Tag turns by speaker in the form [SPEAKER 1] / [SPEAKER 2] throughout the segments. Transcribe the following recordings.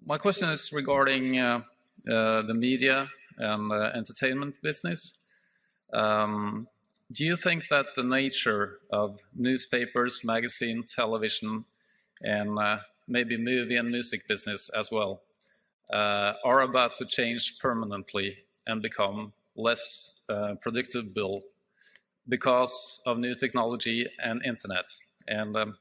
[SPEAKER 1] My question is regarding the media and entertainment business. Do you think that the nature of newspapers, magazine, television, and maybe movie and music business as well are about to change permanently and become less predictable because of new technology and internet? And the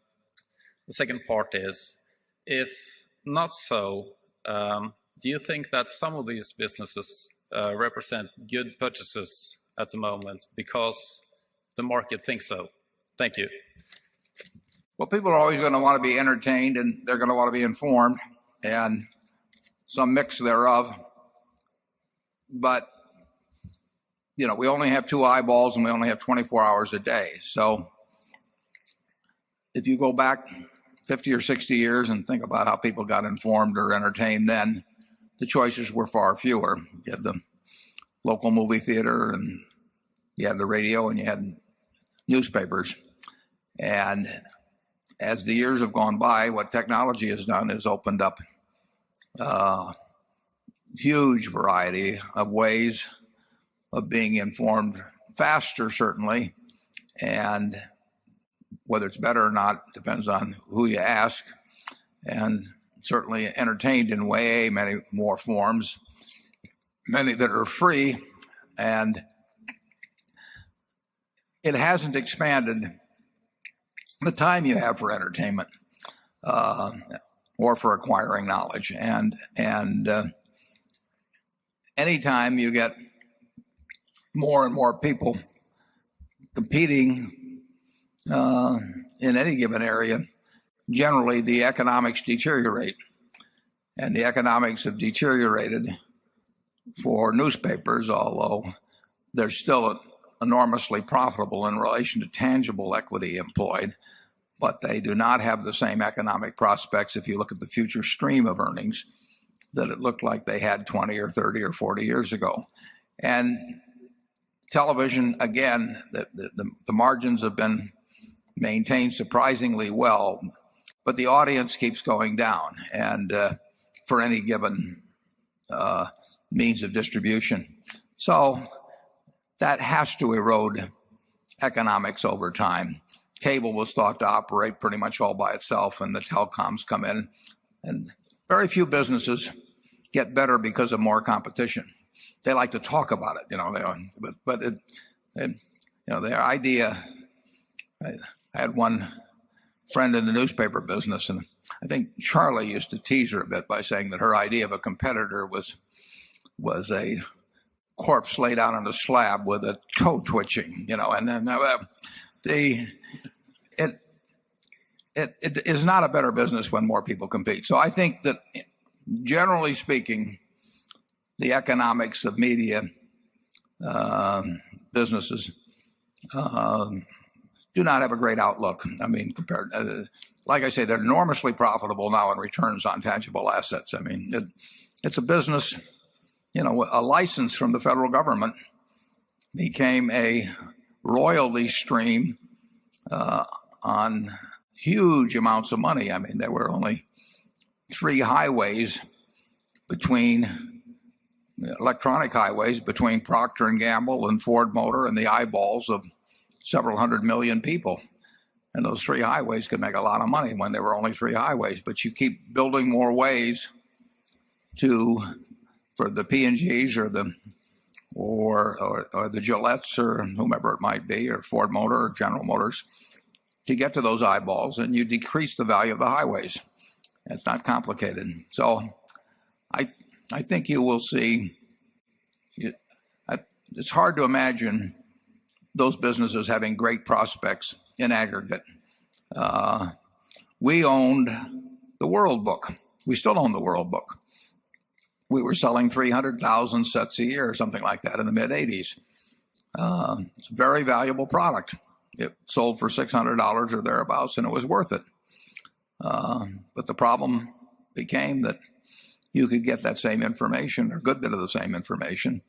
[SPEAKER 1] second part is, if not so, do you think that some of these businesses represent good purchases at the moment because the market thinks so? Thank you.
[SPEAKER 2] Well, people are always going to want to be entertained, and they're going to want to be informed, and some mix thereof. But, you know, we only have 2 eyeballs and we only have 24 hours a day. So if you go back 50 or 60 years and think about how people got informed or entertained then, the choices were far fewer. You had the local movie theater, and you had the radio, and you had newspapers. And as the years have gone by, what technology has done is opened up a huge variety of ways of being informed faster, certainly, and whether it's better or not depends on who you ask, and certainly entertained in way many more forms, many that are free, and it hasn't expanded the time you have for entertainment or for acquiring knowledge. And anytime you get more and more people competing in any given area, generally the economics deteriorate. And the economics have deteriorated for newspapers, although they're still enormously profitable in relation to tangible equity employed, but they do not have the same economic prospects if you look at the future stream of earnings that it looked like they had 20 or 30 or 40 years ago. And television, again, the margins have been maintained surprisingly well, but the audience keeps going down, and for any given means of distribution. So that has to erode economics over time. Cable was thought to operate pretty much all by itself, and the telecoms come in, and very few businesses get better because of more competition. They like to talk about it, but their idea. I had one friend in the newspaper business, and I think Charlie used to tease her a bit by saying that her idea of a competitor was a corpse laid out on a slab with a toe twitching, and then it is not a better business when more people compete. So I think that, generally speaking, the economics of media businesses do not have a great outlook. I mean, compared, like I say, they're enormously profitable now in returns on tangible assets. I mean, it's a business. A license from the federal government became a royalty stream on huge amounts of money. I mean, there were only 3 highways electronic highways between Procter and Gamble and Ford Motor and the eyeballs of several hundred million people. And those 3 highways could make a lot of money when there were only 3 highways. But you keep building more ways for the P&Gs or the Gillettes or whomever it might be, or Ford Motor or General Motors, to get to those eyeballs, and you decrease the value of the highways. It's not complicated. So I think you will see. It's hard to imagine those businesses having great prospects in aggregate. We owned the World Book. We still own the World Book. We were selling 300,000 sets a year or something like that in the mid-'80s. It's a very valuable product. It sold for $600 or thereabouts, and it was worth it. But the problem became that you could get that same information, or a good bit of the same information,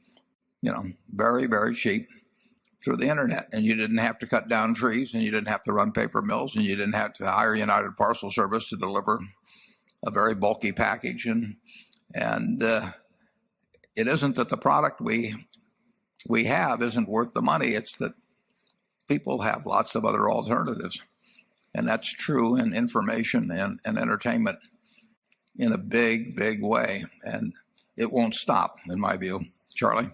[SPEAKER 2] very, very cheap through the internet. And you didn't have to cut down trees, and you didn't have to run paper mills, and you didn't have to hire United Parcel Service to deliver a very bulky package, and it isn't that the product we have isn't worth the money. It's that people have lots of other alternatives, and that's true in information and entertainment in a big way, and it won't stop, in my view. Charlie?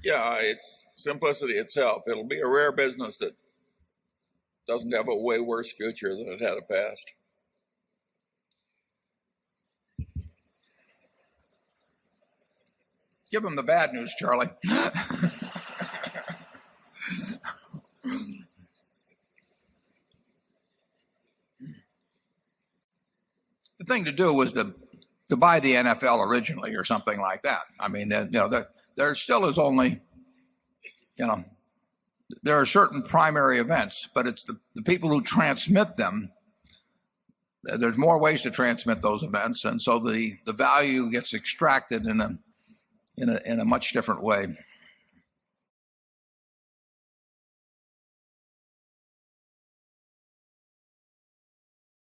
[SPEAKER 3] Yeah, it's simplicity itself. It'll be a rare business that doesn't have a way worse future than it had a past.
[SPEAKER 2] Give them the bad news, Charlie. The thing to do was to buy the NFL originally or something like that. I mean, there still is only, there are certain primary events, but it's the people who transmit them. There's more ways to transmit those events, and so the value gets extracted in a much different way.